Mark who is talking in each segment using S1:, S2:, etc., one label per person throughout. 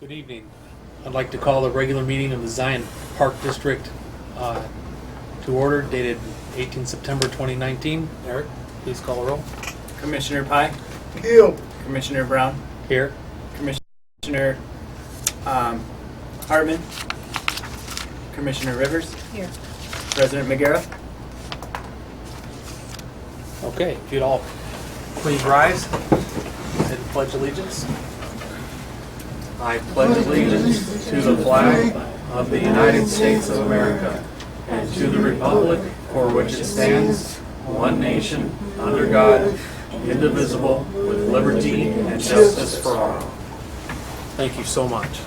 S1: Good evening. I'd like to call the regular meeting of the Zion Park District to order, dated 18 September 2019. Eric, please call the roll.
S2: Commissioner Pye.
S3: Here.
S2: Commissioner Brown.
S1: Here.
S2: Commissioner Hartman. Commissioner Rivers.
S4: Here.
S2: President McGarrett.
S1: Okay, if you'd all please rise and pledge allegiance. I pledge allegiance to the flag of the United States of America and to the republic for which it stands, one nation, under God, indivisible, with liberty and justice for all. Thank you so much.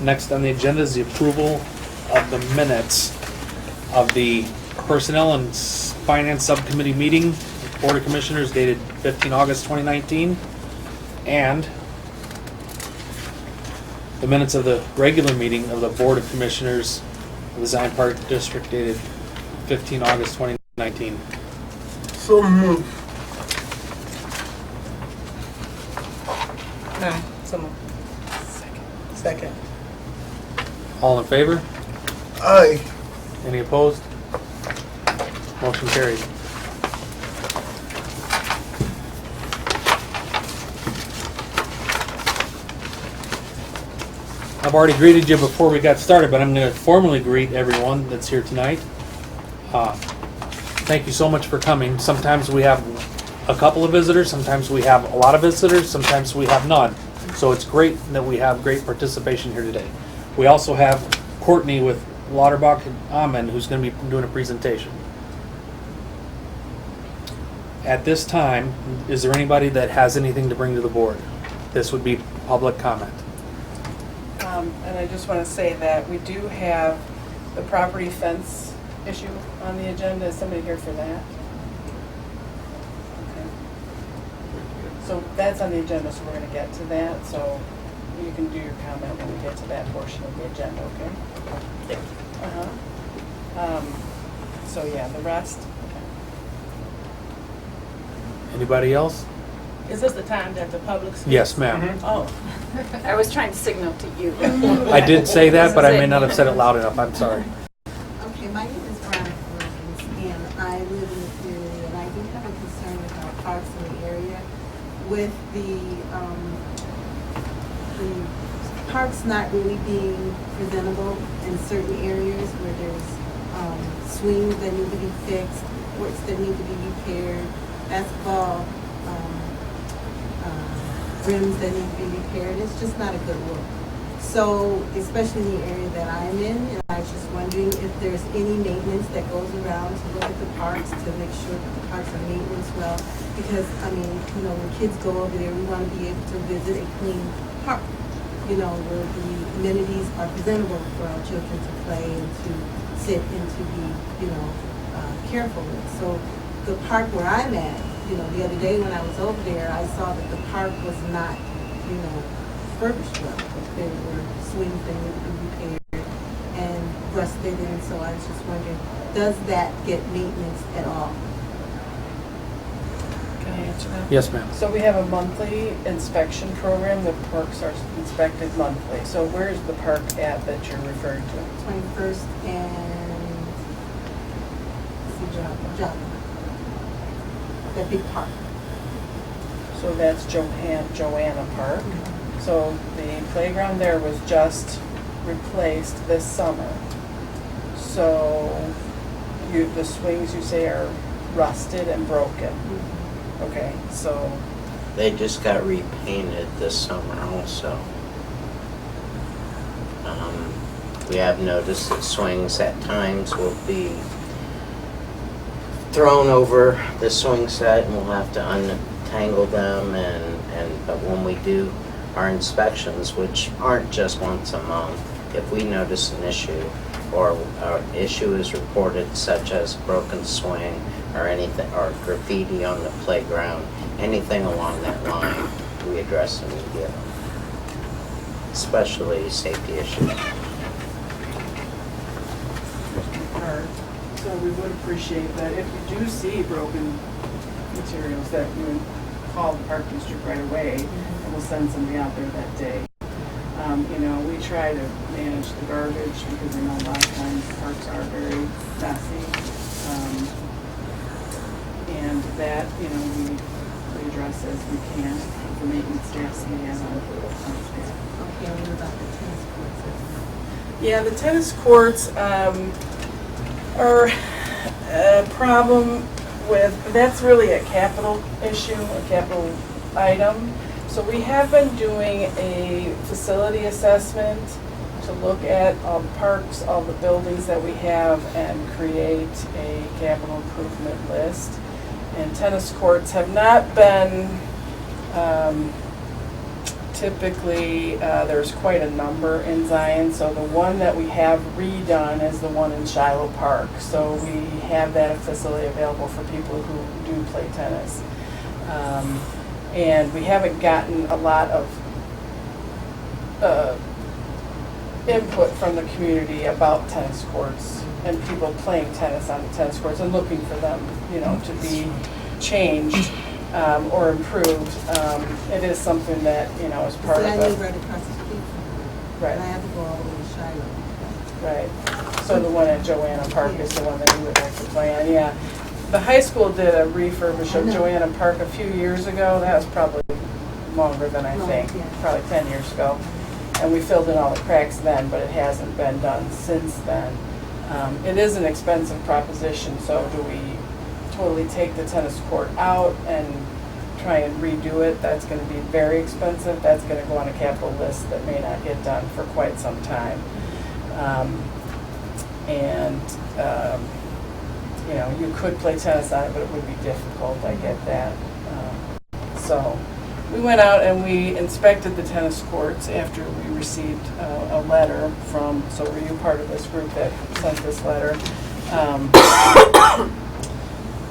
S1: Next on the agenda is the approval of the minutes of the Personnel and Finance Subcommittee meeting, Board of Commissioners dated 15 August 2019, and the minutes of the regular meeting of the Board of Commissioners of the Zion Park District dated 15 August 2019.
S3: So moved.
S4: Someone. Second.
S1: All in favor?
S3: Aye.
S1: Any opposed? Motion carried. I've already greeted you before we got started, but I'm going to formally greet everyone that's here tonight. Thank you so much for coming. Sometimes we have a couple of visitors, sometimes we have a lot of visitors, sometimes we have none. So it's great that we have great participation here today. We also have Courtney with Lauterbach and Amen, who's going to be doing a presentation. At this time, is there anybody that has anything to bring to the board? This would be public comment.
S4: And I just want to say that we do have the property fence issue on the agenda. Is somebody here for that? Okay. So that's on the agenda, so we're going to get to that. So you can do your comment when we get to that portion of the agenda, okay? So yeah, the rest.
S1: Anybody else?
S5: Is this the time that the public speaks?
S1: Yes, ma'am.
S5: Oh,
S6: I was trying to signal to you.
S1: I did say that, but I may not have said it loud enough. I'm sorry.
S7: Okay, my name is Veronica Wilkins, and I live in this area, and I do have a concern about parks in the area. With the parks not really being presentable in certain areas where there's swings that need to be fixed, courts that need to be repaired, basketball rims that need to be repaired. It's just not a good look. So, especially in the area that I'm in, and I was just wondering if there's any maintenance that goes around to look at the parks to make sure that the parks are maintained well. Because, I mean, you know, when kids go over there, we want to be able to visit a clean park, you know, where the amenities are presentable for our children to play and to sit and to be, you know, careful with. So, the park where I'm at, you know, the other day when I was over there, I saw that the park was not, you know, refurbished well. There were swings that needed to be repaired and rusted, and so I was just wondering, does that get maintenance at all?
S4: Can I answer that?
S1: Yes, ma'am.
S4: So we have a monthly inspection program. The parks are inspected monthly. So where's the park at that you're referring to?
S7: 21st and Job. That big park.
S4: So that's Joanna Park. So the playground there was just replaced this summer. So the swings you say are rusted and broken. Okay, so
S8: They just got repainted this summer also. We have noticed that swings at times will be thrown over the swing set and we'll have to untangle them but when we do our inspections, which aren't just once a month, if we notice an issue or an issue is reported such as broken swing or anything, or graffiti on the playground, anything along that line, we address immediately, especially safety issues.
S4: So we would appreciate that if you do see broken materials that you would call the park district right away, and we'll send somebody out there that day. You know, we try to manage the garbage because we know a lot of times parks are very messy. And that, you know, we address as we can. The maintenance staffs we have on staff.
S7: Okay, what about the tennis courts?
S4: Yeah, the tennis courts are a problem with, that's really a capital issue, a capital item. So we have been doing a facility assessment to look at all the parks, all the buildings that we have, and create a capital improvement list. And tennis courts have not been, typically, there's quite a number in Zion. So the one that we have redone is the one in Shiloh Park. So we have that facility available for people who do play tennis. And we haven't gotten a lot of input from the community about tennis courts and people playing tennis on the tennis courts and looking for them, you know, to be changed or improved. It is something that, you know, is part of
S7: I live
S4: it.
S7: right across the street from
S4: Right.
S7: and I have to go all the way to Shiloh.
S4: Right. So the one at Joanna Park is the one that we would like to play on, yeah. The high school did a refurbish of Joanna Park a few years ago. That was probably longer than I think,
S7: Yeah.
S4: probably 10 years ago. And we filled in all the cracks then, but it hasn't been done since then. It is an expensive proposition, so do we totally take the tennis court out and try and redo it? That's going to be very expensive. That's going to go on a capital list that may not get done for quite some time. You know, you could play tennis on it, but it would be difficult. I get that. So we went out and we inspected the tennis courts after we received a letter from, so were you part of this group that sent this letter?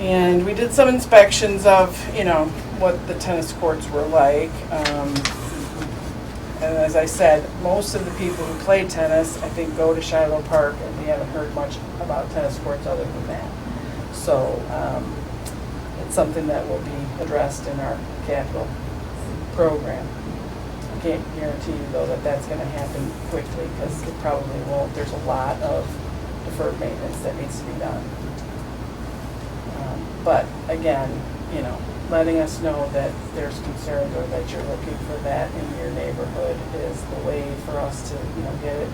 S4: And we did some inspections of, you know, what the tennis courts were like. And as I said, most of the people who play tennis, I think, go to Shiloh Park, and we haven't heard much about tennis courts other than that. So it's something that will be addressed in our capital program. I can't guarantee you, though, that that's going to happen quickly, because it probably won't. There's a lot of deferred maintenance that needs to be done. But again, you know, letting us know that there's concerns or that you're looking for that in your neighborhood is the way for us to, you know, get it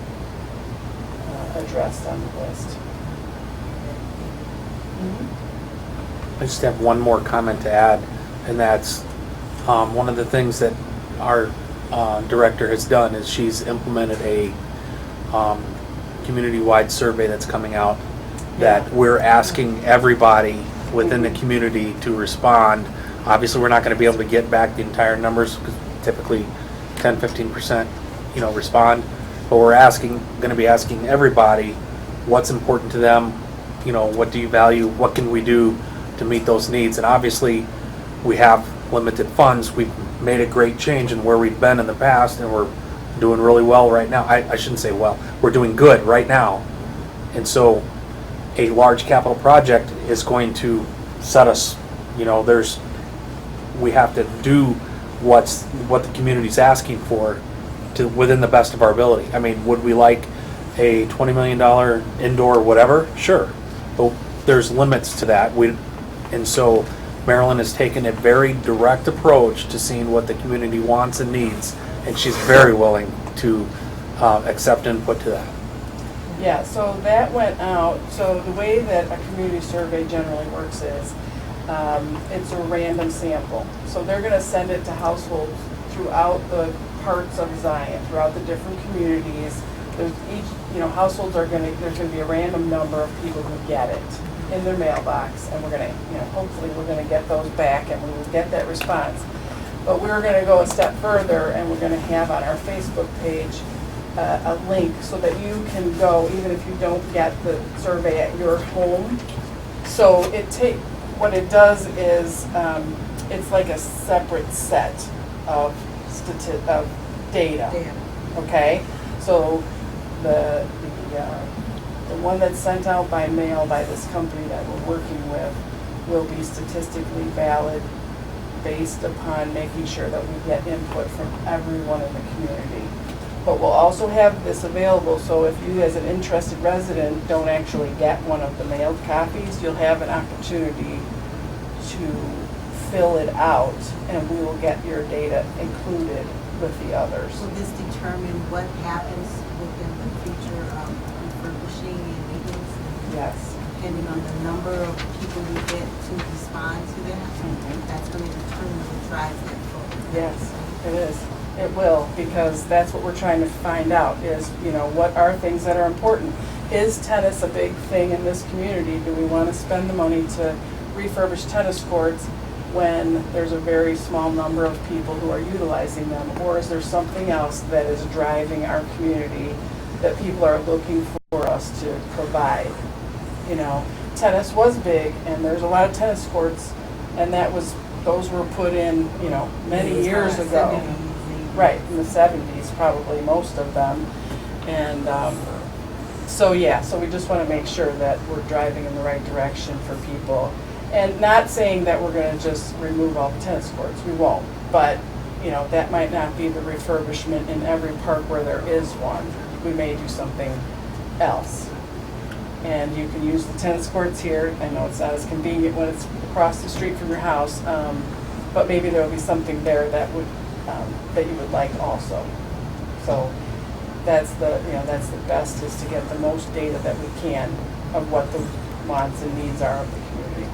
S4: addressed on the list.
S1: I just have one more comment to add, and that's one of the things that our director has done is she's implemented a community-wide survey that's coming out that we're asking everybody within the community to respond. Obviously, we're not going to be able to get back the entire numbers because typically 10-15%, you know, respond. But we're going to be asking everybody what's important to them. You know, what do you value? What can we do to meet those needs? And obviously, we have limited funds. We've made a great change in where we've been in the past, and we're doing really well right now. I shouldn't say well. We're doing good right now. And so a large capital project is going to set us, you know, we have to do what the community's asking for to within the best of our ability. I mean, would we like a $20 million indoor whatever? Sure. But there's limits to that. And so Marilyn has taken a very direct approach to seeing what the community wants and needs, and she's very willing to accept input to that.
S4: Yeah, so that went out. So the way that a community survey generally works is it's a random sample. So they're going to send it to households throughout the parts of Zion, throughout the different communities. There's households there's going to be a random number of people who get it in their mailbox, and we're going to, hopefully we're going to get those back and we will get that response. But we're going to go a step further, and we're going to have on our Facebook page a link so that you can go, even if you don't get the survey at your home. So what it does is it's like a separate set of data. Okay, so the one that's sent out by mail by this company that we're working with will be statistically valid based upon making sure that we get input from everyone in the community. But we'll also have this available, so if you as an interested resident don't actually get one of the mailed copies, you'll have an opportunity to fill it out, and we will get your data included with the others.
S7: Will this determine what happens within the future of refurbishing and maintenance?
S4: Yes.
S7: Depending on the number of people we get to respond to that, that's going to determine what drives that forward.
S4: Yes, it is. It will, because that's what we're trying to find out is, you know, what are things that are important? Is tennis a big thing in this community? Do we want to spend the money to refurbish tennis courts when there's a very small number of people who are utilizing them? Or is there something else that is driving our community that people are looking for us to provide? You know, tennis was big, and there's a lot of tennis courts, and those were put in, you know, many years ago. Right, in the 70s, probably, most of them. And so we just want to make sure that we're driving in the right direction for people. And not saying that we're going to just remove all the tennis courts, we won't. But, you know, that might not be the refurbishment in every park where there is one. We may do something else. And you can use the tennis courts here. I know it's not as convenient when it's across the street from your house, but maybe there will be something there that you would like also. So that's the best, is to get the most data that we can of what the wants and needs are of the community.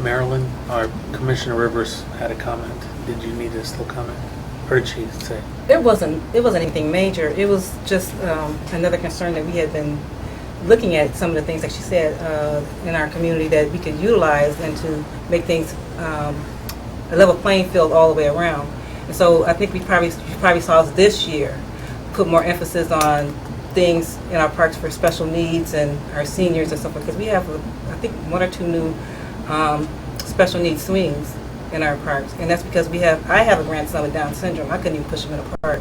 S1: Marilyn, or Commissioner Rivers had a comment. Did you need a still comment? Or did she say?
S9: It wasn't anything major. It was just another concern that we had been looking at, some of the things that she said in our community that we could utilize and to make things a level playing field all the way around. And so I think you probably saw us this year put more emphasis on things in our parks for special needs and our seniors and stuff, because we have, I think, 1 or 2 new special needs swings in our parks, and that's because I have a grandson with Down syndrome. I couldn't even push him in a park.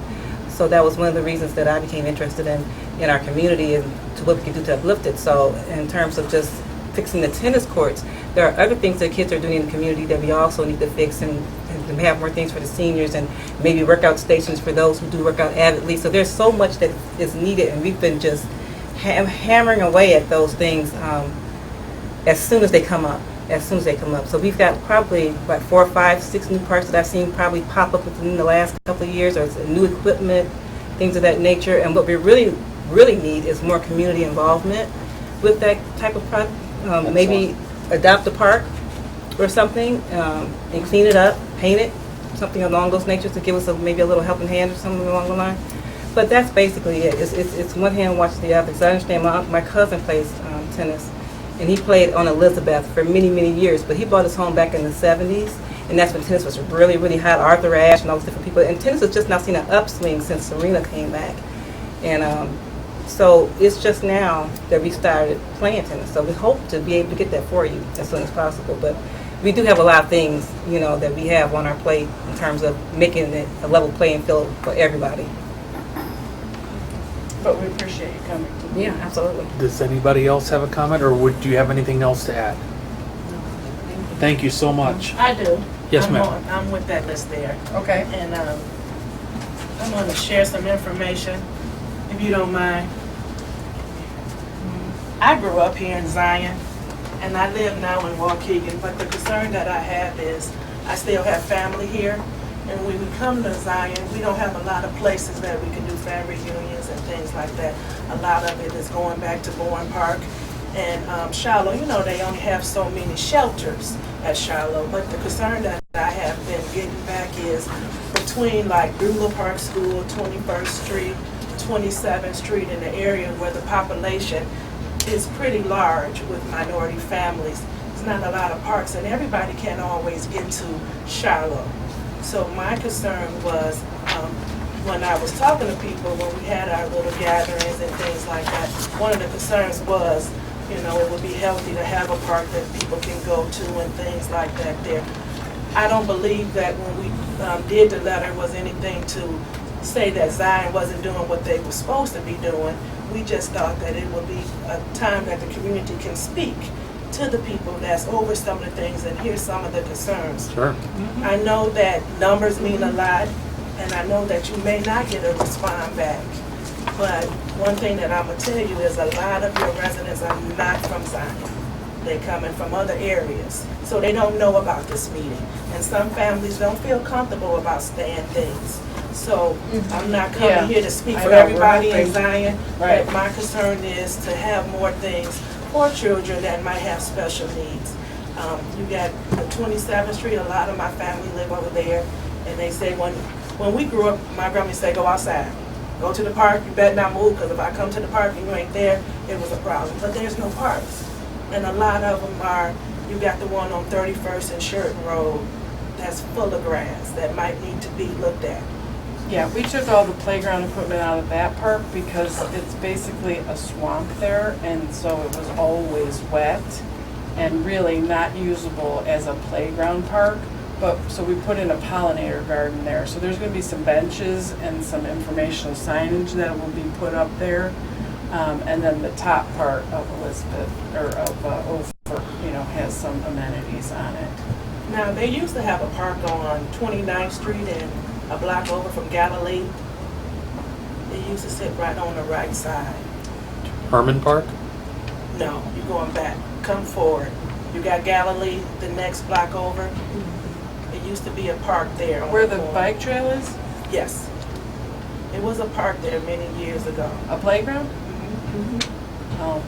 S9: So that was one of the reasons that I became interested in our community and to what we could do to uplift it. So in terms of just fixing the tennis courts, there are other things that kids are doing in the community that we also need to fix, and to have more things for the seniors, and maybe workout stations for those who do work out avidly. So there's so much that is needed, and we've been just hammering away at those things as soon as they come up. So we've got probably about 4, 5, 6 new parks that I've seen probably pop up within the last couple of years, or new equipment, things of that nature. And what we really need is more community involvement with that type of product. Maybe adopt a park or something and clean it up, paint it, something along those natures to give us maybe a little helping hand or something along the line. But that's basically it. It's one hand watches the other. Because I understand my cousin plays tennis, and he played on Elizabeth for many, many years. But he bought his home back in the 70s, and that's when tennis was really, really hot. Arthur Ashe and all those different people. And tennis has just now seen an upswing since Serena came back. And so it's just now that we started playing tennis. So we hope to be able to get that for you as soon as possible. But we do have a lot of things, you know, that we have on our plate in terms of making it a level playing field for everybody.
S4: But we appreciate you coming.
S9: Yeah, absolutely.
S1: Does anybody else have a comment, or would you have anything else to add? Thank you so much.
S5: I do.
S1: Yes, ma'am.
S5: I'm with that list there.
S4: Okay.
S5: And I'm going to share some information, if you don't mind. I grew up here in Zion, and I live now in Waukegan, but the concern that I have is I still have family here, and when we come to Zion, we don't have a lot of places that we can do family reunions and things like that. A lot of it is going back to Bourne Park and Shiloh. You know, they only have so many shelters at Shiloh, but the concern that I have been getting back is between like Beulah Park School, 21st Street, 27th Street, in the area where the population is pretty large with minority families. There's not a lot of parks, and everybody can't always get to Shiloh. So my concern was when I was talking to people, when we had our little gatherings and things like that, one of the concerns was, you know, it would be healthy to have a park that people can go to and things like that there. I don't believe that when we did the letter was anything to say that Zion wasn't doing what they were supposed to be doing. We just thought that it would be a time that the community can speak to the people that's over some of the things and hear some of the concerns.
S1: Sure.
S5: I know that numbers mean a lot, and I know that you may not get a response back. But one thing that I'm gonna tell you is a lot of your residents are not from Zion. They're coming from other areas, so they don't know about this meeting. And some families don't feel comfortable about staying things. So I'm not
S4: Yeah.
S5: coming here to speak
S4: I
S5: for
S4: know, we're
S5: everybody in
S4: hoping.
S5: Zion,
S4: Right.
S5: but my concern is to have more things for children that might have special needs. You got the 27th Street, a lot of my family live over there, and they say when we grew up, my grandma used to say, go outside. Go to the park, you better not move, because if I come to the park and you ain't there, it was a problem. But there's no parks. And a lot of them are, you got the one on 31st and Sheridan Road that's full of grass that might need to be looked at.
S4: Yeah, we took all the playground equipment out of that park because it's basically a swamp there, and so it was always wet and really not usable as a playground park. But, so we put in a pollinator garden there. So there's gonna be some benches and some informational signage that will be put up there. And then the top part of Elizabeth, or of Ophir, has some amenities on it.
S5: Now, they used to have a park on 29th Street and a block over from Galilee. They used to sit right on the right side.
S1: Herman Park?
S5: No, you're going back. Come forward. You got Galilee, the next block over. It used to be a park there. on
S4: Where the
S5: corner.
S4: bike trail is,
S5: Yes. It was a park there many years ago.
S4: a playground?
S5: Mm-hmm.
S4: Oh,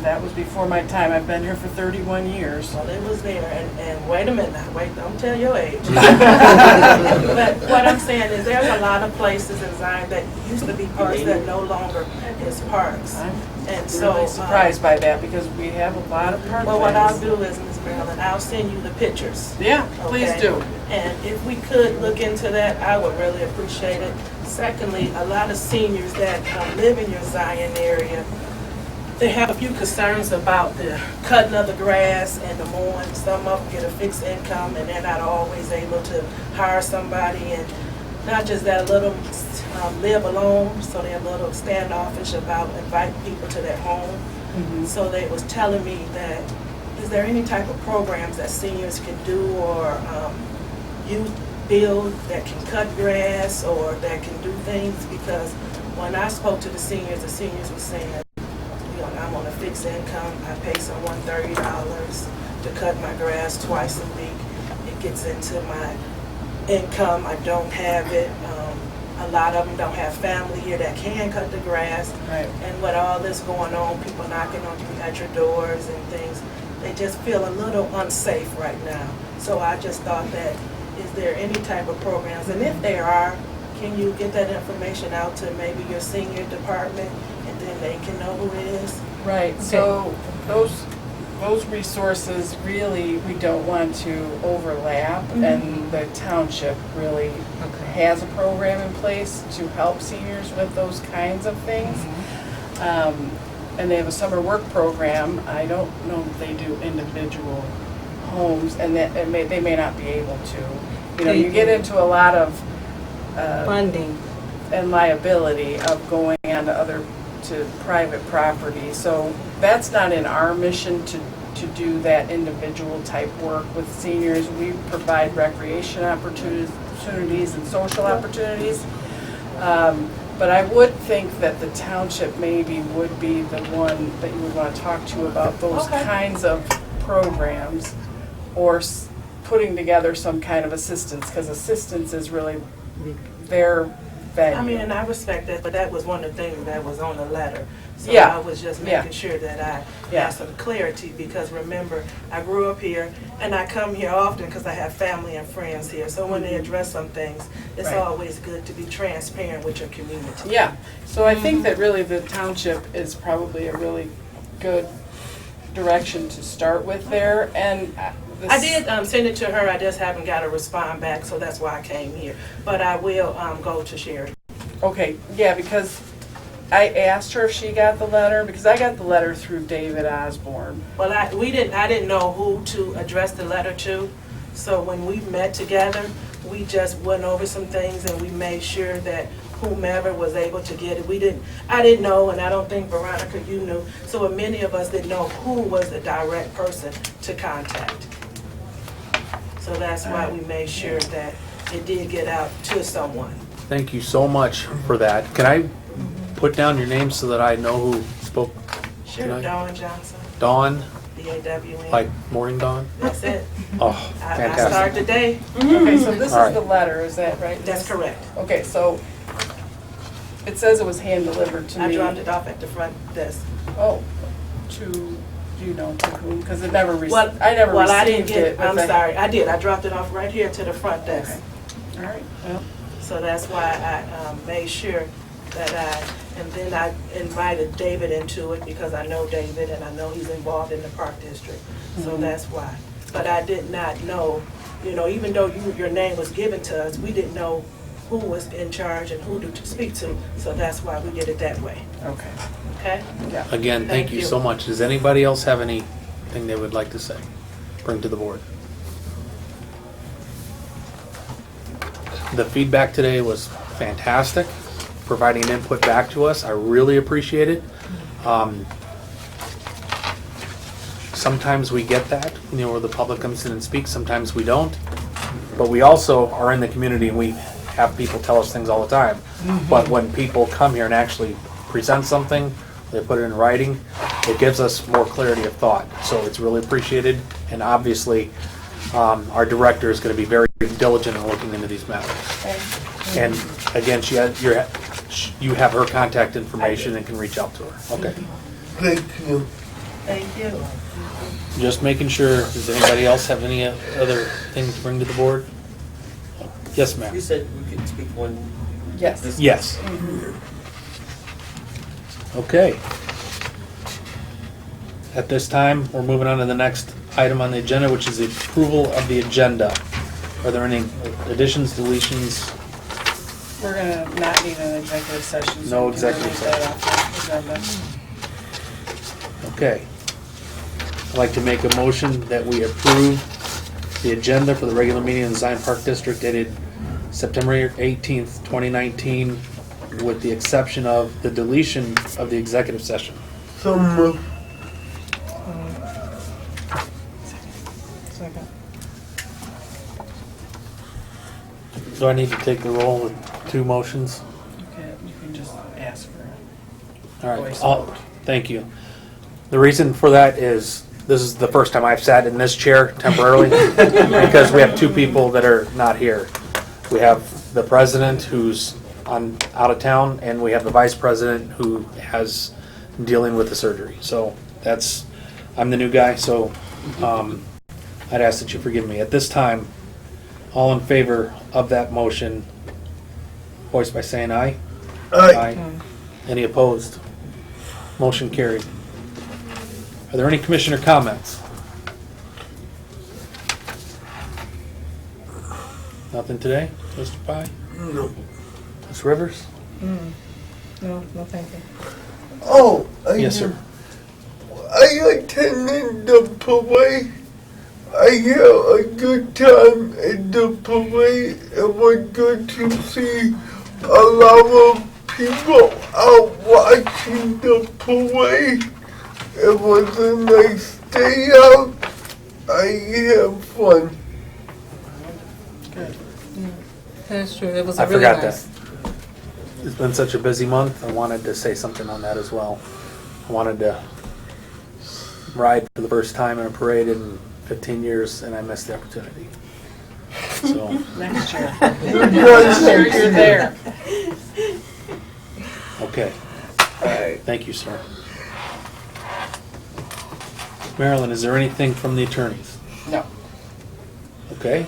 S4: that was before my time. I've been here for 31 years.
S5: Well, it was there, and wait a minute now, wait, don't tell your age. But what I'm saying is there's a lot of places in Zion that used to be parks that no longer is parks.
S4: I'm
S5: And so,
S4: really surprised by that because we have a lot of park
S5: well, what I'll
S4: plans.
S5: do is, Ms. Marilyn, I'll send you the pictures.
S4: Yeah, please
S5: Okay?
S4: do.
S5: And if we could look into that, I would really appreciate it. Secondly, a lot of seniors that live in your Zion area, they have a few concerns about the cutting of the grass and the mowing. Some of them get a fixed income and they're not always able to hire somebody. And not just that, a little live alone, so they're a little standoffish about inviting people to their home. So they was telling me that, is there any type of programs that seniors can do or youth build that can cut grass or that can do things? Because when I spoke to the seniors were saying, I'm on a fixed income. I pay someone $30 to cut my grass twice a week. It gets into my income. I don't have it. A lot of them don't have family here that can cut the grass.
S4: Right.
S5: And with all this going on, people knocking on at your doors and things, they just feel a little unsafe right now. So I just thought that, is there any type of programs? And if there are, can you get that information out to maybe your senior department and then they can know who it is?
S4: Right, so those resources really, we don't want to overlap, and the township really has a program in place to help seniors with those kinds of things. And they have a summer work program. I don't know if they do individual homes, and that they may not be able to. You get into a lot of
S9: Funding.
S4: and liability of going on to private property. So that's not in our mission to do that individual type work with seniors. We provide recreation opportunities and social opportunities. But I would think that the township maybe would be the one that you would want to talk to about those kinds of programs, or putting together some kind of assistance, because assistance is really their venue.
S5: I mean, and I respect that, but that was one of the things that was on the letter. So
S4: Yeah.
S5: I was just
S4: Yeah.
S5: making sure that I
S4: Yeah.
S5: had some clarity, because remember, I grew up here and I come here often because I have family and friends here. So when they address some things, it's
S4: Right.
S5: always good to be transparent with your community.
S4: Yeah, so I think that really the township is probably a really good direction to start with there, and
S5: I did send it to her, I just haven't got a response back, so that's why I came here. But I will go to Sherry.
S4: Okay, yeah, because I asked her if she got the letter, because I got the letter through David Osborne.
S5: Well, I didn't know who to address the letter to, so when we met together, we just went over some things and we made sure that whomever was able to get it. I didn't know, and I don't think Veronica, you knew. So many of us didn't know who was the direct person to contact. So that's why we made sure that it did get out to someone.
S1: Thank you so much for that. Can I put down your name so that I know who spoke
S5: Sure,
S1: tonight?
S5: Dawn Johnson,
S1: Dawn,
S5: DAWN.
S1: like morning dawn?
S5: That's it.
S1: Oh,
S5: I
S1: fantastic.
S5: start today.
S4: Okay, so this
S1: All right.
S4: is the letter, is that right?
S5: That's correct.
S4: Okay, so it says it was hand delivered to me.
S5: I dropped it off at the front desk.
S4: Oh, to, you know, to whom, because it never,
S5: Well,
S4: I never
S5: well, I didn't
S4: received
S5: get
S4: it. but
S5: I'm
S4: the-
S5: sorry. I did. I dropped it off right here to the front desk.
S4: Okay. All right, well,
S5: So that's why I made sure that and then I invited David into it because I know David and I know he's involved in the park district. So that's why. But I did not know, even though your name was given to us, we didn't know who was in charge and who to speak to. So that's why we did it that way.
S4: okay,
S5: Okay?
S4: yeah.
S1: Again, thank you so much. Does anybody else have anything they would like to say? Bring to the board. The feedback today was fantastic, providing input back to us. I really appreciate it. Sometimes we get that, where the public comes in and speaks, sometimes we don't. But we also are in the community and we have people tell us things all the time. But when people come here and actually present something, they put it in writing, it gives us more clarity of thought. So it's really appreciated, and obviously, our director is going to be very diligent in looking into these matters. And again, you have her contact information and can reach out to her. Okay.
S3: Thank you.
S5: Thank you.
S1: Just making sure, does anybody else have any other things to bring to the board? Yes, ma'am.
S10: You said we could speak one.
S4: Yes.
S1: Yes. Okay. At this time, we're moving on to the next item on the agenda, which is the approval of the agenda. Are there any additions, deletions?
S4: We're gonna not need an executive session. so
S1: No
S4: we can
S1: executive
S4: remove that off the agenda.
S1: Okay. I'd like to make a motion that we approve the agenda for the regular meeting in the Zion Park District dated September 18th, 2019, with the exception of the deletion of the executive session.
S3: So moved.
S4: Second.
S1: Do I need to take the roll with two motions?
S4: Okay, you can just ask for it.
S1: All right.
S4: Voice
S1: I'll-
S4: vote.
S1: Thank you. The reason for that is this is the first time I've sat in this chair temporarily because we have two people that are not here. We have the president who's out of town, and we have the vice president who has dealing with the surgery. So I'm the new guy, so I'd ask that you forgive me. At this time, all in favor of that motion, voice by saying aye.
S3: Aye.
S1: Any opposed? Motion carried. Are there any commissioner comments? Nothing today, Mr. Pye?
S3: No.
S1: Ms. Rivers?
S9: No, thank you.
S3: Oh,
S1: Yes, sir.
S3: I attended the parade. I had a good time at the parade. It was good to see a lot of people out watching the parade. It was a nice day out. I had fun.
S9: That's true. It was
S1: I
S9: really
S1: forgot
S9: nice.
S1: that. It's been such a busy month. I wanted to say something on that as well. I wanted to ride for the first time in a parade in 15 years, and I missed the opportunity. So,
S4: Next year. Next year you're there.
S1: okay. Thank you, sir. Marilyn, is there anything from the attorneys?
S4: No.
S1: Okay.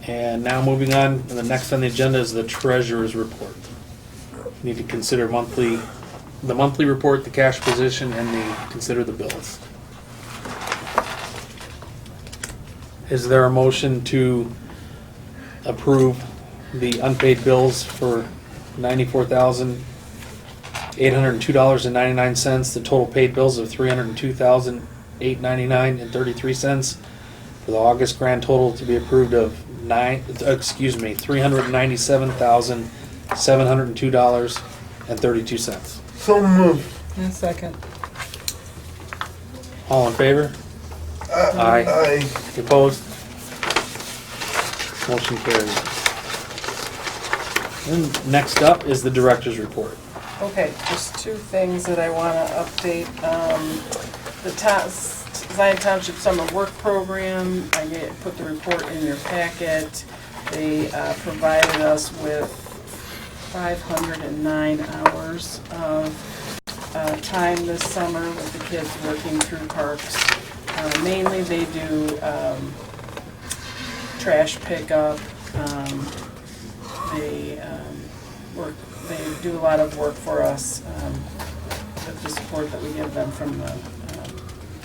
S1: And now moving on, the next on the agenda is the treasurer's report. We need to consider the monthly report, the cash position, and consider the bills. Is there a motion to approve the unpaid bills for $94,802.99, the total paid bills of $302,899.33, for the August grand total to be approved of $397,999.33. $702.32.
S3: So moved.
S9: And second.
S1: All in favor? Aye.
S3: Aye.
S1: Opposed? Motion carries. And next up is the director's report.
S4: Okay, just two things that I want to update. The Zion Township Summer Work Program, put the report in your packet. They provided us with 509 hours of time this summer with the kids working through parks. Mainly they do trash pickup. They do a lot of work for us with the support that we give them from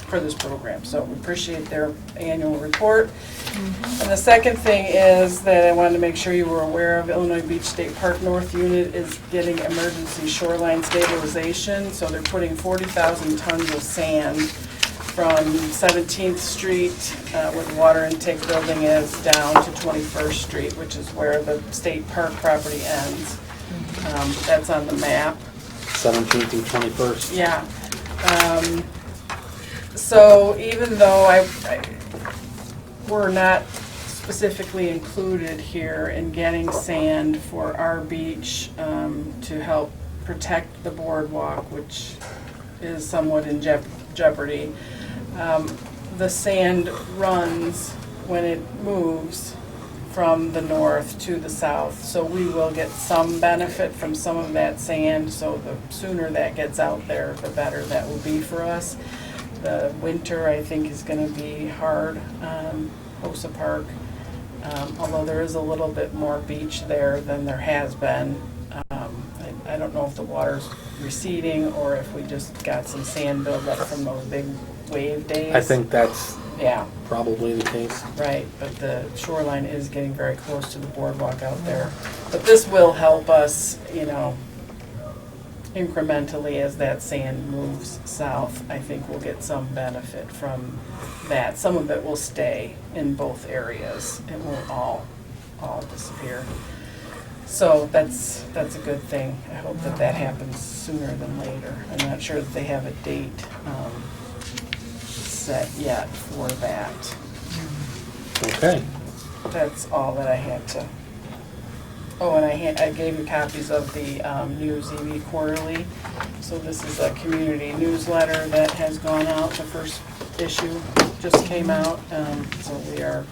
S4: for this program. So we appreciate their annual report. And the second thing is that I wanted to make sure you were aware of Illinois Beach State Park North Unit is getting emergency shoreline stabilization. So they're putting 40,000 tons of sand from 17th Street, where the water intake building is, down to 21st Street, which is where the state park property ends. That's on the map.
S1: 17th through 21st.
S4: Yeah. So even though we're not specifically included here in getting sand for our beach to help protect the boardwalk, which is somewhat in jeopardy, the sand runs when it moves from the north to the south. So we will get some benefit from some of that sand. So the sooner that gets out there, the better that will be for us. The winter, I think, is going to be hard on Hosa Park, although there is a little bit more beach there than there has been. I don't know if the water's receding or if we just got some sand buildup from those big wave days.
S1: I think that's
S4: Yeah,
S1: probably the case.
S4: right, but the shoreline is getting very close to the boardwalk out there. But this will help us, incrementally as that sand moves south. I think we'll get some benefit from that. Some of it will stay in both areas. It won't all disappear. So that's a good thing. I hope that happens sooner than later. I'm not sure that they have a date set yet for that.
S1: Okay.
S4: That's all that I had to. Oh, and I gave you copies of the new ZB Quarterly. So this is a community newsletter that has gone out. The first issue just came out. So we are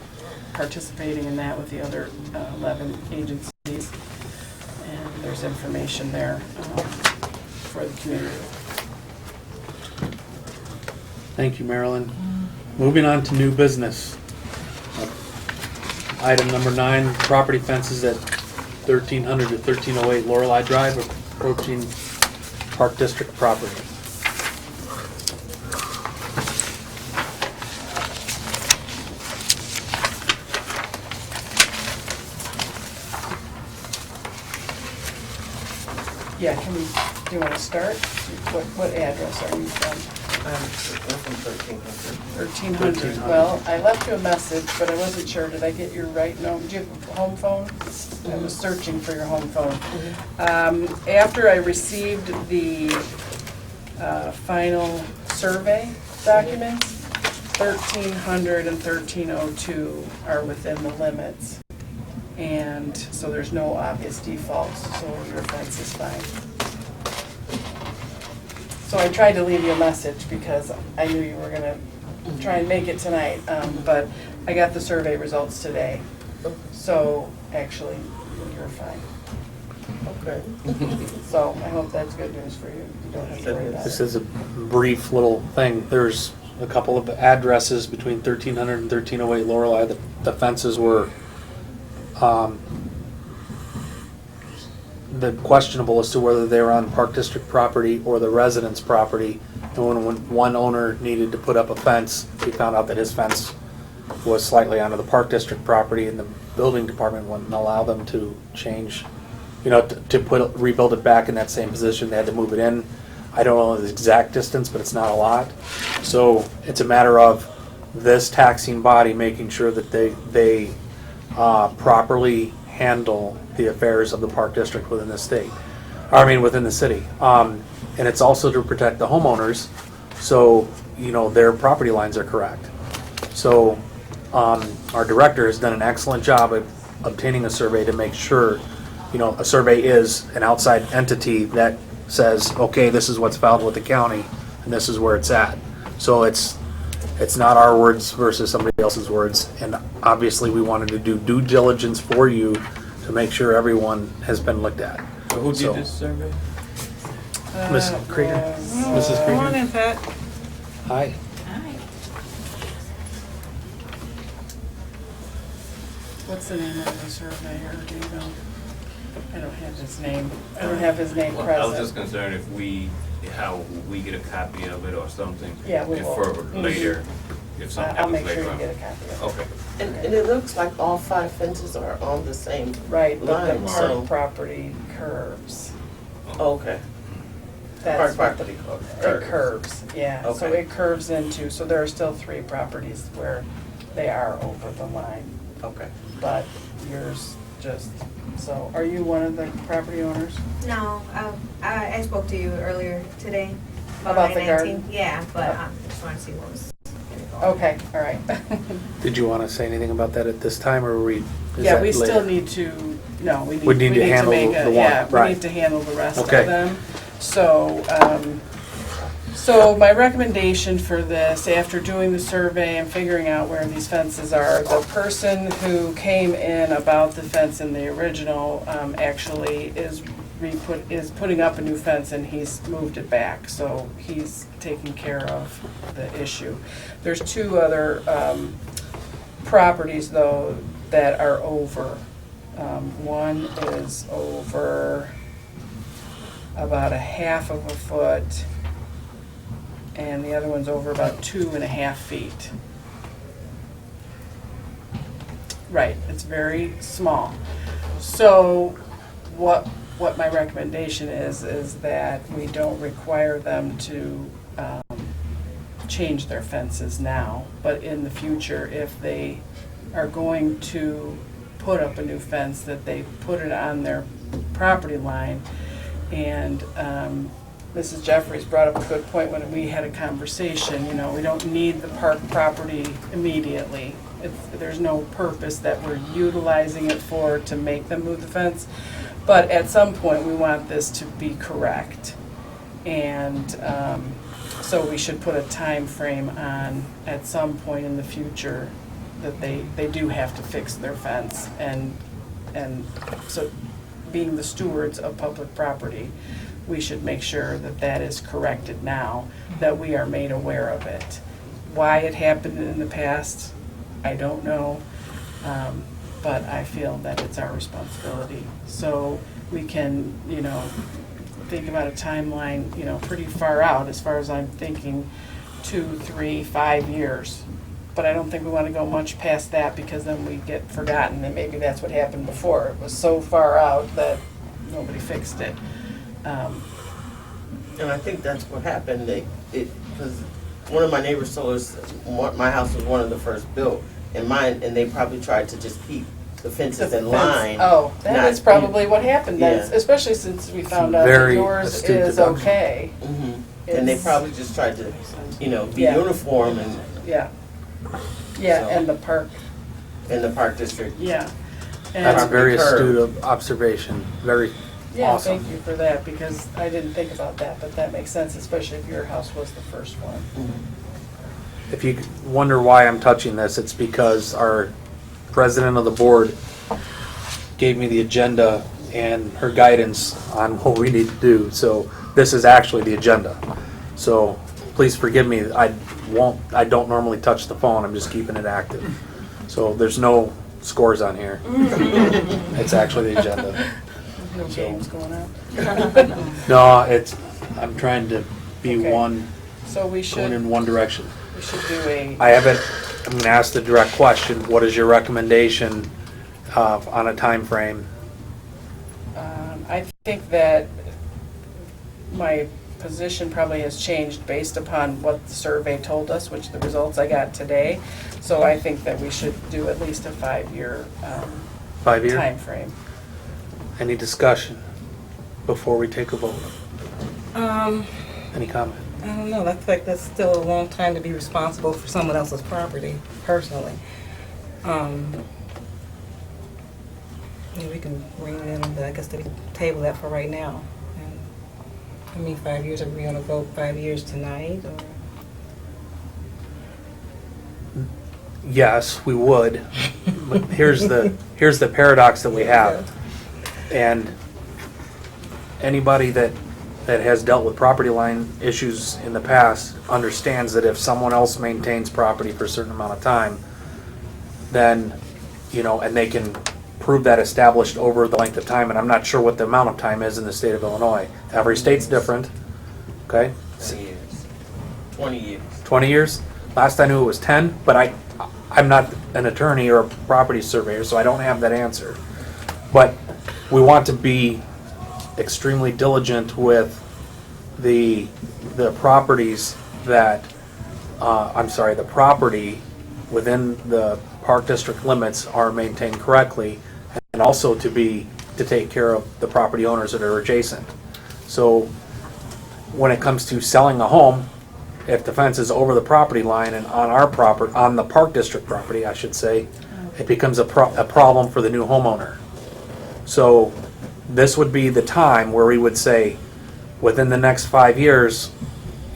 S4: participating in that with the other 11 agencies. And there's information there for the community.
S1: Thank you, Marilyn. Moving on to new business. Item number 9, property fences at 1300 to 1308 Lorelei Drive approaching Park District property.
S4: Yeah, do you want to start? What address are you from?
S8: I'm from 1300.
S4: 1300. Well, I left you a message, but I wasn't sure. Did I get your right number? Do you have a home phone? I was searching for your home phone. After I received the final survey documents, 1300 and 1302 are within the limits. And so there's no obvious defaults, so your fence is fine. So I tried to leave you a message because I knew you were gonna try and make it tonight, but I got the survey results today. So actually, you're fine.
S8: Okay.
S4: So I hope that's good news for you. You don't have to worry about
S1: This
S4: it.
S1: is a brief little thing. There's a couple of addresses between 1300 and 1308 Lorelei. The fences were the questionable as to whether they were on Park District property or the residence property. And when one owner needed to put up a fence, he found out that his fence was slightly onto the Park District property, and the building department wouldn't allow them to change, to rebuild it back in that same position. They had to move it in. I don't know the exact distance, but it's not a lot. So it's a matter of this taxing body making sure that they properly handle the affairs of the park district within the state. Within the city. And it's also to protect the homeowners, so, their property lines are correct. So, our director has done an excellent job of obtaining a survey to make sure, a survey is an outside entity that says, okay, this is what's filed with the county, and this is where it's at. So it's not our words versus somebody else's words, and obviously we wanted to do due diligence for you to make sure everyone has been looked at.
S2: Who
S1: So-
S2: did this survey?
S1: Ms. Krieger? Mrs.
S9: Come on
S1: Krieger?
S9: in, Pat.
S1: Hi.
S4: What's the name of the surveyor, do you know? I don't have his name. I don't have his name
S10: Well, I was just
S4: present.
S10: concerned if we get a copy of it or something.
S4: Yeah, we
S10: if
S4: will.
S10: For
S4: Mhm.
S10: later, if something
S4: I'll
S10: happens
S4: make sure
S10: later
S4: you
S10: on.
S4: get a copy of it.
S10: Okay.
S11: And it looks like all 5 fences are on the same,
S4: Right, but the
S11: Line,
S4: park
S11: so-
S4: property curves.
S11: okay.
S4: That's
S11: Park
S4: what
S11: property
S4: it curves, yeah. So
S11: Okay.
S4: it curves into, so there are still 3 properties where they are over the line,
S11: Okay.
S4: but yours just, so are you one of the property owners?
S12: No, I spoke to you earlier today.
S4: About the
S12: 919.
S4: garden?
S12: Yeah, but I just want to see what was.
S4: Okay, all right.
S1: Did you want to say anything about that at this time, or is
S4: Yeah,
S1: that
S4: we still
S1: later?
S4: need to, no, we
S1: We need to handle
S4: make
S1: the
S4: a,
S1: one,
S4: yeah, we
S1: right.
S4: need to handle the rest of
S1: Okay.
S4: them. So, so my recommendation for this, after doing the survey and figuring out where these fences are, the person who came in about the fence in the original, actually is putting up a new fence, and he's moved it back, so he's taking care of the issue. There's 2 other, properties though that are over. One is over about 1/2 of a foot, and the other one's over about 2.5 feet. Right, it's very small. So what my recommendation is that we don't require them to change their fences now, but in the future, if they are going to put up a new fence, that they put it on their property line. And Mrs. Jeffries brought up a good point when we had a conversation, we don't need the park property immediately. There's no purpose that we're utilizing it for to make them move the fence. But at some point, we want this to be correct. And so we should put a time frame on, at some point in the future, that they do have to fix their fence. And so being the stewards of public property, we should make sure that that is corrected now, that we are made aware of it. Why it happened in the past, I don't know, but I feel that it's our responsibility. So we can, think about a timeline, pretty far out, as far as I'm thinking, 2, 3, 5 years. But I don't think we want to go much past that, because then we get forgotten, and maybe that's what happened before. It was so far out that nobody fixed it.
S11: And I think that's what happened. Because one of my neighbors told us my house was one of the first built, and they probably tried to just keep the fences in line.
S4: Oh, that
S11: not-
S4: is probably what happened, then,
S11: Yeah.
S4: especially since we found out that
S1: Very
S4: yours
S1: astute
S4: is
S1: deduction.
S4: okay.
S11: And they
S4: It's-
S11: probably just tried to, be
S4: Yeah.
S11: uniform and
S4: Yeah. Yeah,
S11: So-
S4: and the park,
S11: in the park district.
S4: yeah.
S1: That's a
S4: And,
S1: very
S11: Curve.
S1: astute observation, very
S4: yeah,
S1: awesome.
S4: thank you for that, because I didn't think about that, but that makes sense, especially if your house was the first one.
S1: If you wonder why I'm touching this, it's because our president of the board gave me the agenda and her guidance on what we need to do. So this is actually the agenda. So please forgive me. I don't normally touch the phone. I'm just keeping it active. So there's no scores on here. It's actually the agenda.
S4: No games going on.
S1: No, I'm trying to be
S4: Okay.
S1: one,
S4: So we
S1: going in
S4: should
S1: one direction.
S4: do
S1: I haven't, I'm gonna ask the direct question, what is your recommendation on a time frame?
S4: I think that my position probably has changed based upon what the survey told us, which the results I got today. So I think that we should do at least a 5-year
S1: 5-year?
S4: timeframe.
S1: Any discussion before we take a vote?
S9: Um,
S1: Any comment?
S9: I don't know. I feel like that's still a long time to be responsible for someone else's property, personally. Yeah, we can bring it in, but I guess we can table that for right now. And, I mean, 5 years, are we gonna vote 5 years tonight, or?
S1: Yes, we would. But here's the paradox that we have. And anybody that has dealt with property line issues in the past understands that if someone else maintains property for a certain amount of time, then, and they can prove that established over the length of time, and I'm not sure what the amount of time is in the state of Illinois. Every state's different, okay?
S11: 20 years. 20 years.
S1: 20 years? Last I knew it was 10, but I'm not an attorney or a property surveyor, so I don't have that answer. But we want to be extremely diligent with the properties that, the property within the park district limits are maintained correctly, and also to take care of the property owners that are adjacent. So when it comes to selling a home, if the fence is over the property line and on the park district property, I should say, it becomes a problem for the new homeowner. So this would be the time where we would say, within the next 5 years,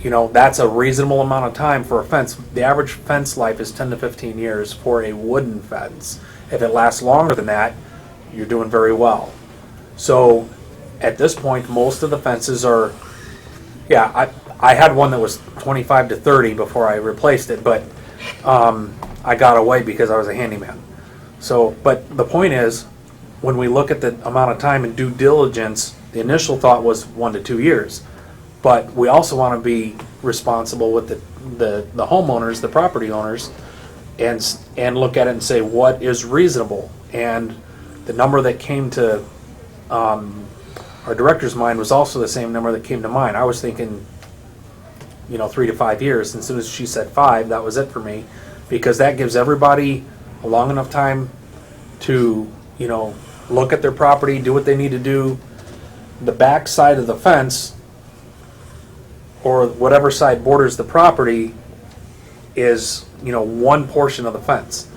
S1: that's a reasonable amount of time for a fence. The average fence life is 10 to 15 years for a wooden fence. If it lasts longer than that, you're doing very well. So at this point, most of the fences are, I had one that was 25 to 30 before I replaced it, but I got away because I was a handyman. So, but the point is, when we look at the amount of time and due diligence, the initial thought was 1 to 2 years. But we also want to be responsible with the homeowners, the property owners, and look at it and say what is reasonable. And the number that came to our director's mind was also the same number that came to mine. I was thinking, 3 to 5 years. And as soon as she said 5, that was it for me, because that gives everybody a long enough time to, look at their property, do what they need to do. The back side of the fence, or whatever side borders the property, is one portion of the fence.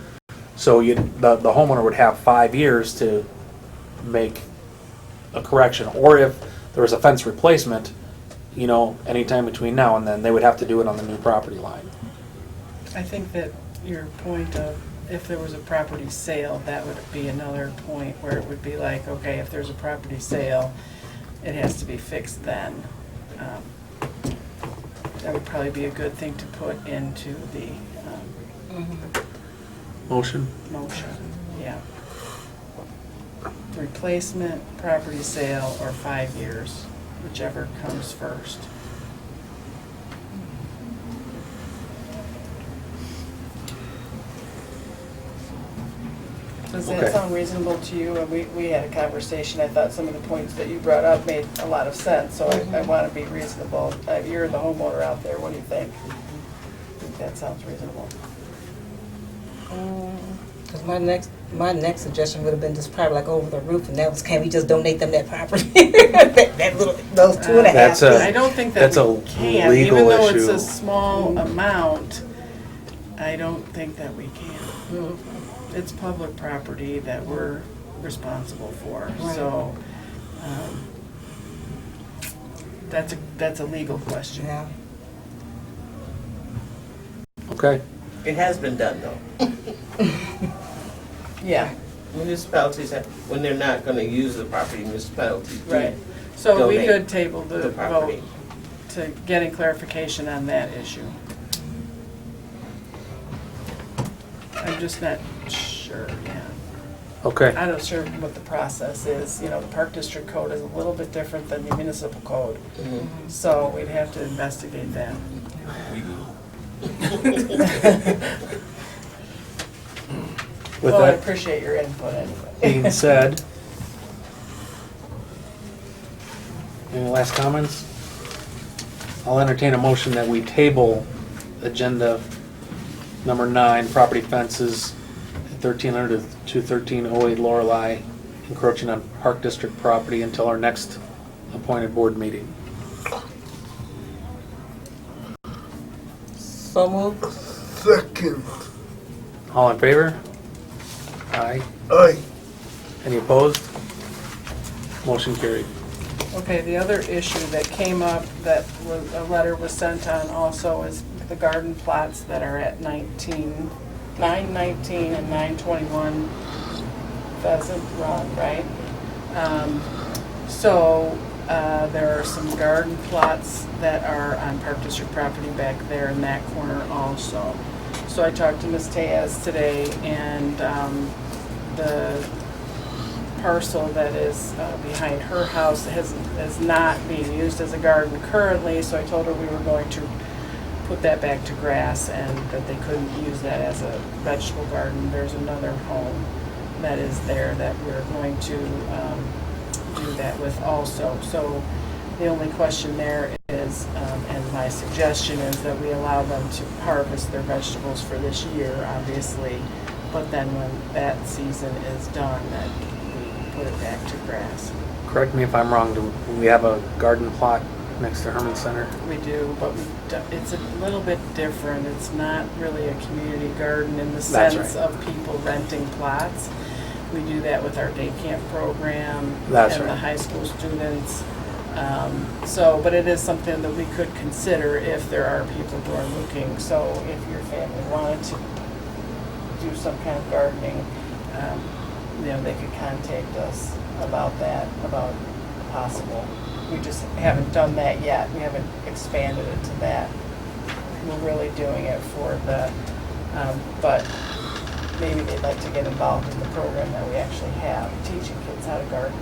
S1: So the homeowner would have 5 years to make a correction, or if there was a fence replacement, anytime between now and then, they would have to do it on the new property line.
S4: I think that your point of if there was a property sale, that would be another point where it would be like, okay, if there's a property sale, it has to be fixed then. That would probably be a good thing to put into the
S1: Motion?
S4: motion, yeah. Replacement, property sale, or 5 years, whichever comes first. Does that
S1: Okay.
S4: sound reasonable to you? And we had a conversation, I thought some of the points that you brought up made a lot of sense, so I want to be reasonable. You're the homeowner out there, what do you think? I think that sounds reasonable.
S9: Because my next suggestion would have been just probably like over the roof, and that was, can we just donate them that property? those 2.5
S1: That's
S9: feet.
S4: I don't think that
S1: that's a
S4: we can,
S1: legal
S4: even though it's
S1: issue.
S4: a small amount, I don't think that we can.
S9: Mhm.
S4: It's public property that we're responsible for,
S9: Right.
S4: so, that's a legal question.
S9: Yeah.
S1: Okay.
S11: It has been done though.
S4: Yeah,
S11: Municipalities have, when they're not gonna use the property, municipalities do.
S4: right. So we
S11: Donate
S4: could table the
S11: the
S4: vote
S11: property.
S4: to getting clarification on that issue. I'm just not sure, yeah.
S1: Okay.
S4: I'm not sure what the process is. The Park District Code is a little bit different than the municipal code.
S11: Mhm.
S4: So we'd have to investigate that.
S1: With
S4: Well, I
S1: that
S4: appreciate your input anyway.
S1: being said, any last comments? I'll entertain a motion that we table agenda number 9, property fences at 1300 to 1308 Lorelei, encroaching on Park District property until our next appointed board meeting.
S9: So moved.
S3: Second.
S1: All in favor? Aye.
S3: Aye.
S1: Any opposed? Motion carried.
S4: Okay, the other issue that came up that was, a letter was sent on also is the garden plots that are at 919 and 921 Pheasant Run, right? There are some garden plots that are on Park District property back there in that corner also. So I talked to Ms. Tejas today, and the parcel that is behind her house is not being used as a garden currently, so I told her we were going to put that back to grass and that they couldn't use that as a vegetable garden. There's another home that is there that we're going to do that with also. So the only question there is, and my suggestion is that we allow them to harvest their vegetables for this year, obviously, but then when that season is done, that we put it back to grass.
S1: Correct me if I'm wrong, do we have a garden plot next to Herman Center?
S4: We do, but it's a little bit different. It's not really a community garden in the
S1: That's
S4: sense
S1: right.
S4: of people renting plots. We do that with our day camp program
S1: That's
S4: and
S1: right.
S4: the high school students. But it is something that we could consider if there are people who are looking. So if your family wanted to do some kind of gardening, they could contact us about that, about possible. We just haven't done that yet. We haven't expanded it to that. We're really doing it for the, but maybe they'd like to get involved in the program that we actually have, teaching kids how to garden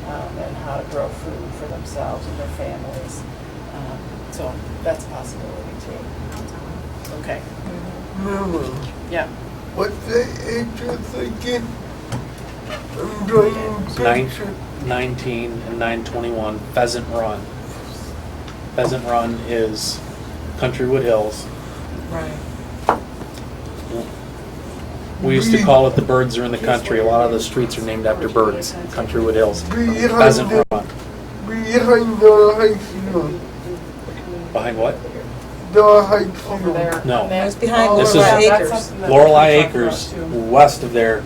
S4: and how to grow food for themselves and their families. So that's a possibility too. Okay.
S3: Mama,
S4: Yeah.
S3: what's the address again? I'm trying to picture.
S1: 919 and 921 Pheasant Run. Pheasant Run is Countrywood Hills.
S4: Right.
S1: We used to call it the birds are in the country. A lot of the streets are named after birds. Countrywood Hills. Pheasant Run.
S3: Behind the high school.
S1: Behind what?
S3: The high school.
S4: Over there.
S1: No.
S4: And that's-
S9: It's behind
S1: This is
S4: that's
S9: Acres.
S4: something that we
S1: Lorelei
S4: can talk about,
S1: Acres,
S4: too.
S1: west of there,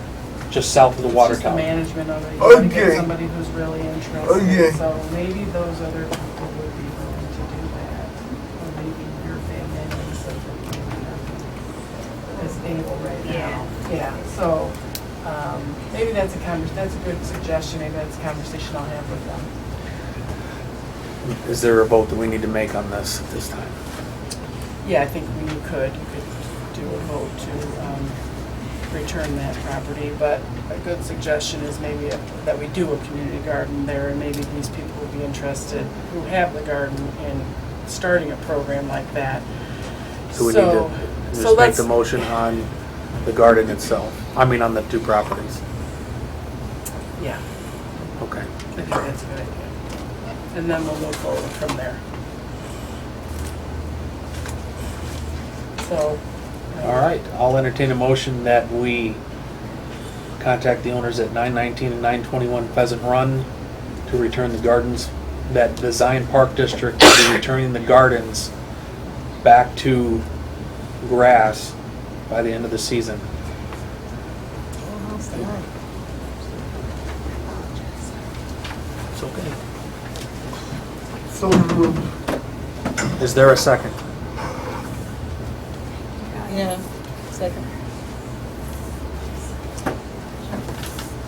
S1: just south of the water
S4: It's just the
S1: tower.
S4: management of it. You gotta get
S3: Okay.
S4: somebody who's really interested.
S3: Okay.
S4: So maybe those other people would be willing to do that. Or maybe your family and so is able right now. Yeah, so, maybe that's a good suggestion. Maybe that's a conversation I'll have with them.
S1: Is there a vote that we need to make on this at this time?
S4: Yeah, I think you could do a vote to return that property, but a good suggestion is maybe that we do a community garden there, and maybe these people would be interested who have the garden in starting a program like that.
S1: So we need to just make
S4: let's-
S1: the motion on the garden itself. I mean, on the two properties.
S4: Yeah,
S1: Okay.
S4: I think that's a good idea. And then we'll move forward from there. So.
S1: All right. I'll entertain a motion that we contact the owners at 919 and 921 Pheasant Run to return the gardens, that the Zion Park District will be returning the gardens back to grass by the end of the season. It's okay.
S3: So moved.
S1: Is there a second?
S9: Yeah, second.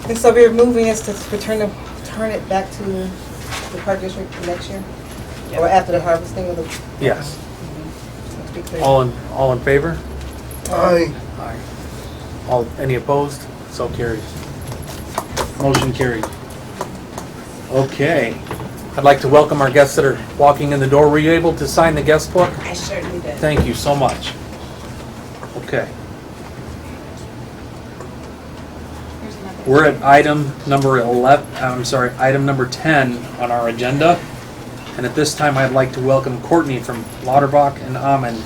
S9: And so we're moving us to turn it back to the Park District next year?
S4: Yep.
S9: Or after the harvesting of the?
S1: Yes.
S9: Let's be clear.
S1: All in favor?
S3: Aye.
S1: Aye. Any opposed? So carried. Motion carried. Okay. I'd like to welcome our guests that are walking in the door. Were you able to sign the guest book?
S4: I certainly did.
S1: Thank you so much. Okay. We're at item number 10 on our agenda. And at this time, I'd like to welcome Courtney from Lauterbach and Amen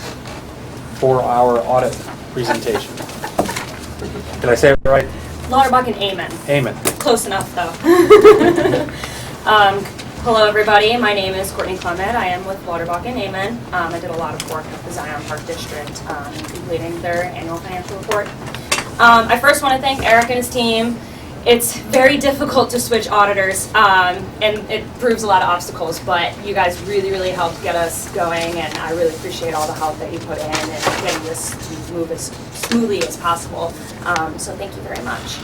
S1: for our audit presentation. Did I say it right?
S13: Lauterbach and Amen.
S1: Amen.
S13: Close enough, though. Hello, everybody. My name is Courtney Clement. I am with Lauterbach and Amen. I did a lot of work with the Zion Park District in completing their annual financial report. I first want to thank Eric and his team. It's very difficult to switch auditors, and it proves a lot of obstacles, but you guys really, really helped get us going, and I really appreciate all the help that you put in and getting this to move as smoothly as possible. So thank you very much.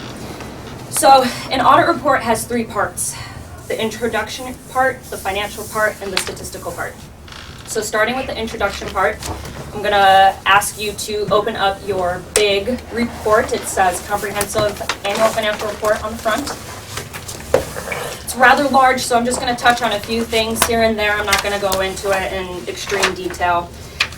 S13: So an audit report has 3 parts: the introduction part, the financial part, and the statistical part. So starting with the introduction part, I'm going to ask you to open up your big report. It says Comprehensive Annual Financial Report on the front. It's rather large, so I'm just going to touch on a few things here and there. I'm not going to go into it in extreme detail.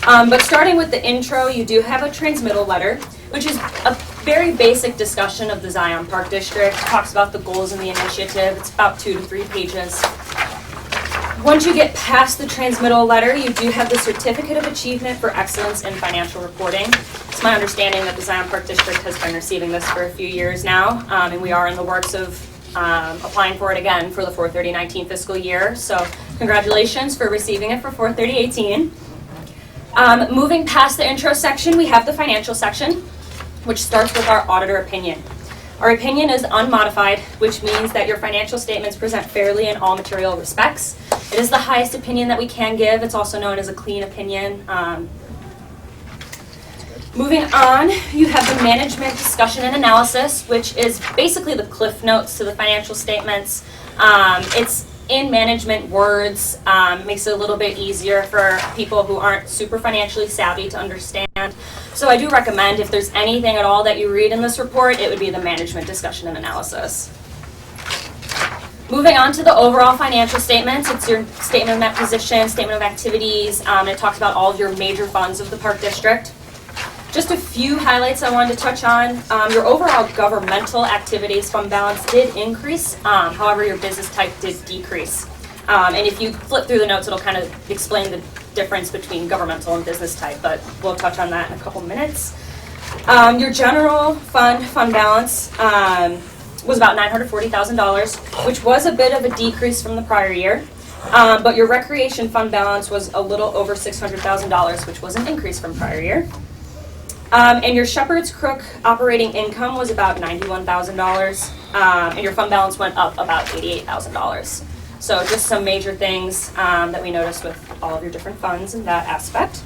S13: But starting with the intro, you do have a transmittal letter, which is a very basic discussion of the Zion Park District. It talks about the goals and the initiative. It's about 2 to 3 pages. Once you get past the transmittal letter, you do have the Certificate of Achievement for Excellence in Financial Reporting. It's my understanding that the Zion Park District has been receiving this for a few years now, and we are in the works of applying for it again for the 4/30/19 fiscal year. So congratulations for receiving it for 4/30/18. Moving past the intro section, we have the financial section, which starts with our auditor opinion. Our opinion is unmodified, which means that your financial statements present fairly in all material respects. It is the highest opinion that we can give. It's also known as a clean opinion. Moving on, you have the management discussion and analysis, which is basically the cliff notes to the financial statements. It's in management words, makes it a little bit easier for people who aren't super financially savvy to understand. So I do recommend, if there's anything at all that you read in this report, it would be the management discussion and analysis. Moving on to the overall financial statements, it's your statement of net position, statement of activities, and it talks about all of your major funds of the Park District. Just a few highlights I wanted to touch on. Your overall governmental activities fund balance did increase, however your business type did decrease. And if you flip through the notes, it'll kind of explain the difference between governmental and business type, but we'll touch on that in a couple minutes. Your general fund balance was about $940,000, which was a bit of a decrease from the prior year. But your recreation fund balance was a little over $600,000, which was an increase from prior year. And your Shepherd's Crook operating income was about $91,000, and your fund balance went up about $88,000. So just some major things that we noticed with all of your different funds in that aspect.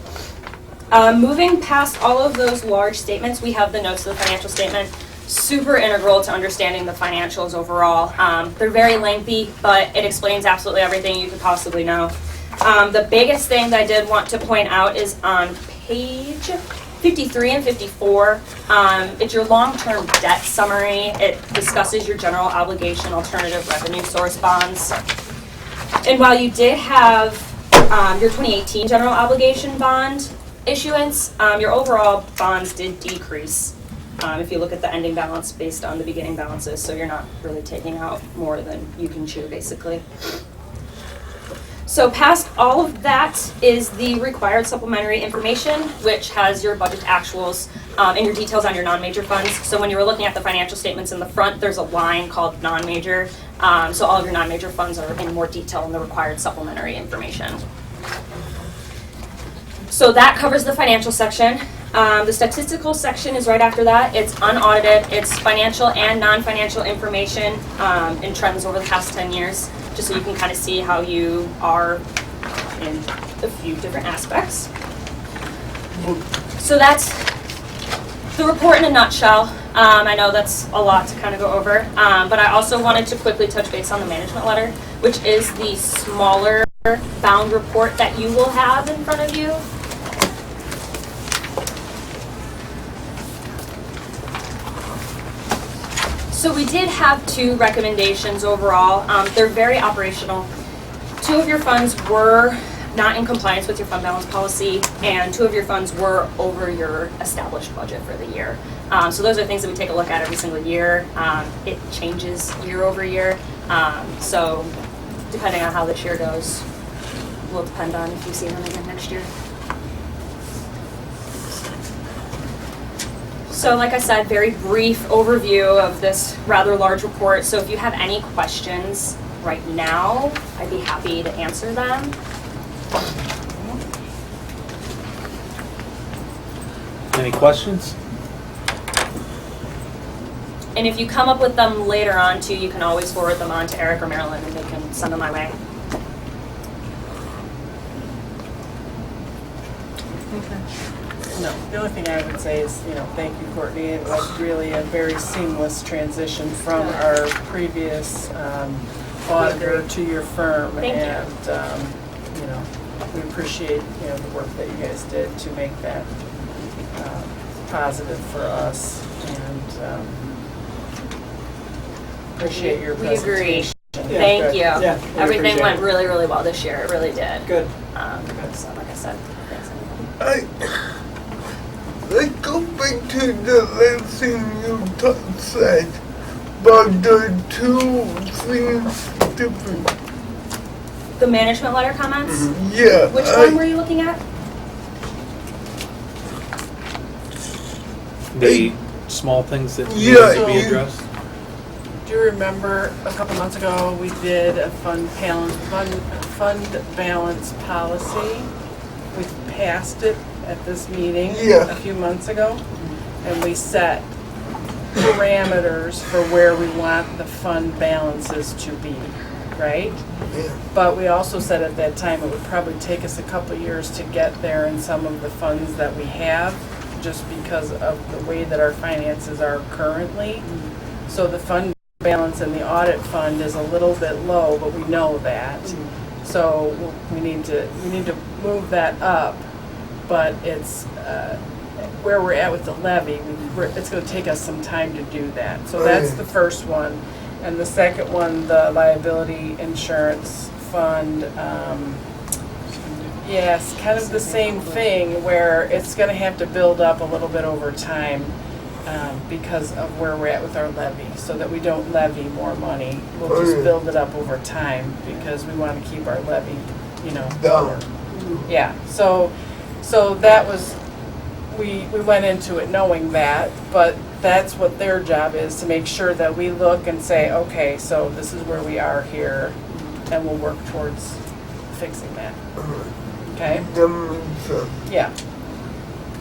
S13: Moving past all of those large statements, we have the notes of the financial statement. Super integral to understanding the financials overall. They're very lengthy, but it explains absolutely everything you could possibly know. The biggest thing that I did want to point out is on page 53 and 54, it's your long-term debt summary. It discusses your general obligation alternative revenue source bonds. And while you did have your 2018 general obligation bond issuance, your overall bonds did decrease if you look at the ending balance based on the beginning balances, so you're not really taking out more than you can chew, basically. So past all of that is the required supplementary information, which has your budget actuals and your details on your non-major funds. So when you were looking at the financial statements in the front, there's a line called non-major. So all of your non-major funds are in more detail in the required supplementary information. So that covers the financial section. The statistical section is right after that. It's unaudited. It's financial and non-financial information and trends over the past 10 years. Just so you can kind of see how you are in a few different aspects. So that's the report in a nutshell. I know that's a lot to kind of go over, but I also wanted to quickly touch base on the management letter, which is the smaller bound report that you will have in front of you. So we did have 2 recommendations overall. They're very operational. 2 of your funds were not in compliance with your fund balance policy, and 2 of your funds were over your established budget for the year. So those are things that we take a look at every single year. It changes year over year. So depending on how this year goes, will depend on if you see them again next year. So like I said, very brief overview of this rather large report. So if you have any questions right now, I'd be happy to answer them.
S1: Any questions?
S13: And if you come up with them later on too, you can always forward them on to Eric or Marilyn and they can send them my way.
S4: No, the only thing I would say is, thank you, Courtney. It was really a very seamless transition from our previous auditor to your firm.
S13: Thank you.
S4: And, we appreciate, the work that you guys did to make that positive for us. And appreciate your
S13: We agree.
S4: presentation.
S13: Thank
S4: good.
S13: you.
S2: Yeah, we
S13: Everything
S2: appreciate
S13: went
S2: it.
S13: really, really well this year. It really did.
S2: Good.
S13: So like I said, thanks everybody.
S3: Let's go back to the last thing you said about the 2 things different.
S13: The management letter comments?
S3: Yeah.
S13: Which one were you looking at?
S1: The small things that need
S3: Yeah,
S1: to be
S3: you-
S1: addressed?
S4: Do you remember a couple months ago, we did a fund balance policy? We passed it at this meeting
S3: Yeah.
S4: a few months ago. And we set parameters for where we want the fund balances to be, right?
S3: Yeah.
S4: But we also said at that time it would probably take us a couple years to get there in some of the funds that we have, just because of the way that our finances are currently. So the fund balance in the audit fund is a little bit low, but we know that. So we need to move that up, but it's where we're at with the levy. It's going to take us some time to do that. So that's the first one, and the second one, the liability insurance fund. Yes, kind of the same thing where it's going to have to build up a little bit over time. Because of where we're at with our levy, so that we don't levy more money. We'll just build it up over time because we want to keep our levy, lower. Yeah, so that was, we went into it knowing that, but that's what their job is, to make sure that we look and say, okay, so this is where we are here, and we'll work towards fixing that. Okay? Yeah.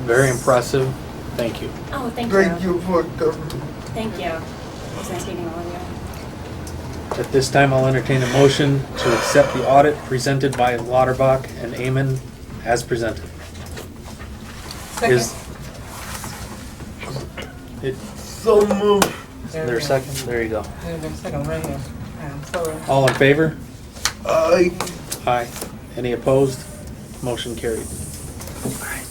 S1: Very impressive. Thank you.
S13: Oh, thank you.
S3: Thank you for coming.
S13: Thank you. It was nice meeting all of you.
S1: At this time, I'll entertain a motion to accept the audit presented by Lauterbach and Amen as presented.
S9: Second.
S3: So moved.
S1: Is there a second? There you go.
S9: There's a second right here. Sorry.
S1: All in favor?
S3: Aye.
S1: Aye. Any opposed? Motion carried.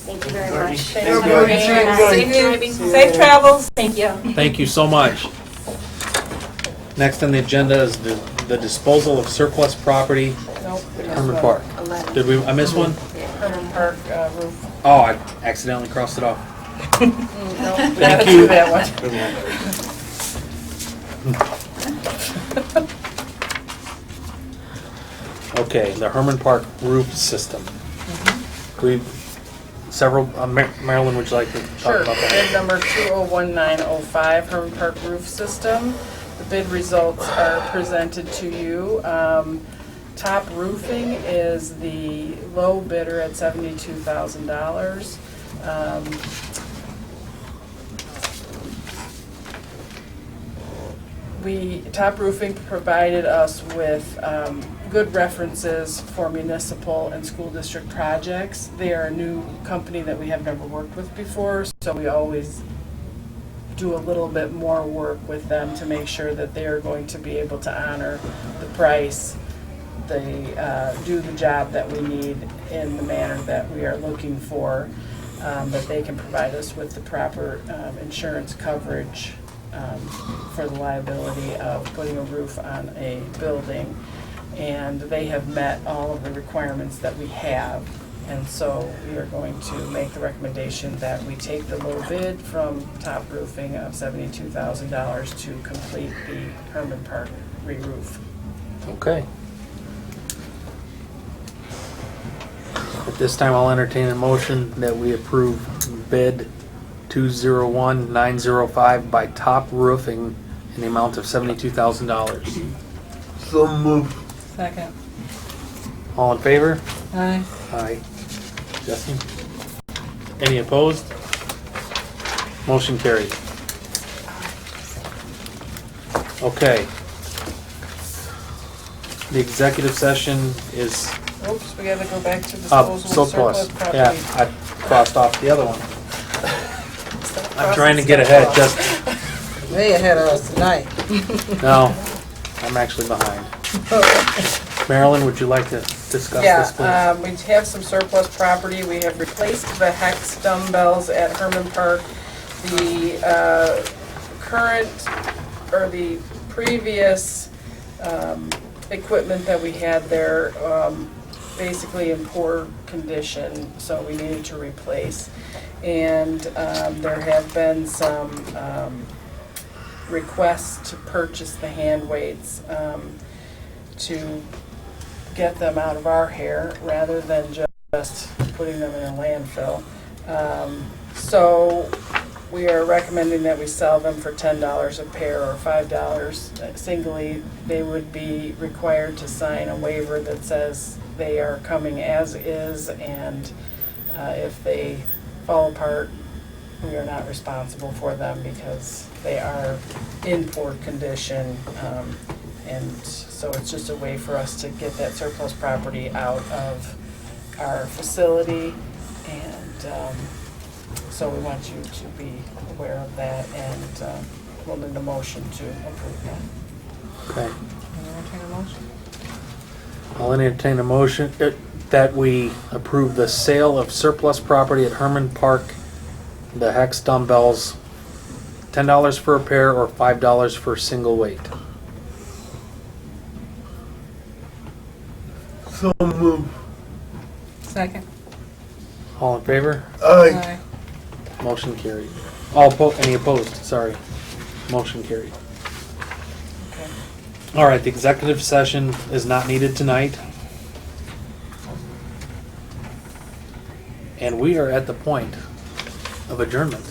S13: Thank you very much.
S4: Thank
S3: you.
S13: Safe driving.
S9: Safe travels.
S13: Thank you.
S1: Thank you so much. Next on the agenda is the disposal of surplus property
S4: Nope.
S1: at Herman Park. Did I miss one?
S4: Herman Park roof.
S1: Oh, I accidentally crossed it off.
S4: No, we
S1: Thank
S4: gotta
S1: you.
S4: do that one.
S1: Okay, the Herman Park roof system. Marilyn, would you like to talk
S4: Sure.
S1: about that?
S4: Bid number 201905, Herman Park roof system. The bid results are presented to you. Top Roofing is the low bidder at $72,000. Top Roofing provided us with good references for municipal and school district projects. They are a new company that we have never worked with before, so we always do a little bit more work with them to make sure that they are going to be able to honor the price. They do the job that we need in the manner that we are looking for, that they can provide us with the proper insurance coverage for the liability of putting a roof on a building. And they have met all of the requirements that we have. And so we are going to make the recommendation that we take the low bid from Top Roofing of $72,000 to complete the Herman Park re-roof.
S1: Okay. At this time, I'll entertain a motion that we approve bid 201905 by Top Roofing in the amount of $72,000.
S3: So moved.
S9: Second.
S1: All in favor?
S9: Aye.
S1: Aye. Jesse? Any opposed? Motion carried. Okay. The executive session is
S4: Oops, we gotta go back to
S1: up,
S4: disposal of surplus property.
S1: Yeah, I crossed off the other one. I'm trying to get ahead, just,
S9: Way ahead of us tonight.
S1: no, I'm actually behind. Marilyn, would you like to discuss this, please?
S4: Yeah, we have some surplus property. We have replaced the hex dumbbells at Herman Park. The current, or the previous equipment that we had there, basically in poor condition, so we needed to replace. And there have been some requests to purchase the hand weights to get them out of our hair rather than just putting them in a landfill. So we are recommending that we sell them for $10 a pair or $5 singly. They would be required to sign a waiver that says they are coming as is, and if they fall apart, we are not responsible for them because they are in poor condition. And so it's just a way for us to get that surplus property out of our facility. And so we want you to be aware of that, and we'll need a motion to approve that.
S1: Okay.
S9: Entertain a motion?
S1: I'll entertain a motion that we approve the sale of surplus property at Herman Park, the hex dumbbells, $10 for a pair or $5 for single weight.
S3: So moved.
S9: Second.
S1: All in favor?
S3: Aye.
S1: Motion carried. Any opposed? Sorry. Motion carried.
S4: Okay.
S1: All right, the executive session is not needed tonight. And we are at the point of adjournment.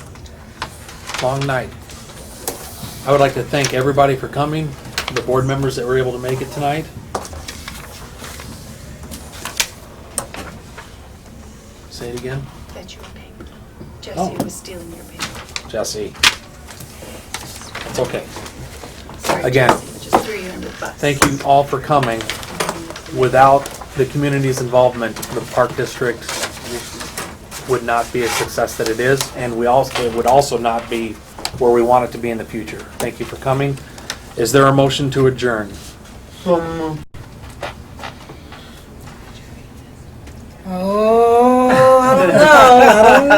S1: Long night. I would like to thank everybody for coming, the board members that were able to make it tonight. Say it again.
S12: That you were paying.
S1: Oh.
S12: Jesse was stealing your payment.
S1: Jesse. It's okay.
S12: Sorry,
S1: Again.
S12: Jesse, just threw you under the bus.
S1: Thank you all for coming. Without the community's involvement, the Park District would not be a success that it is, and it would also not be where we want it to be in the future. Thank you for coming. Is there a motion to adjourn?
S3: So moved.
S9: Oh, I don't know.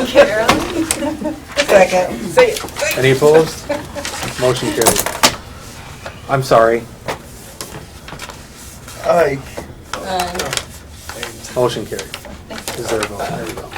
S12: Carolyn?
S9: Second.
S4: Say,
S1: Any opposed? Motion carried. I'm sorry.
S3: Aye.
S1: Motion carried. Is there a vote? There we go.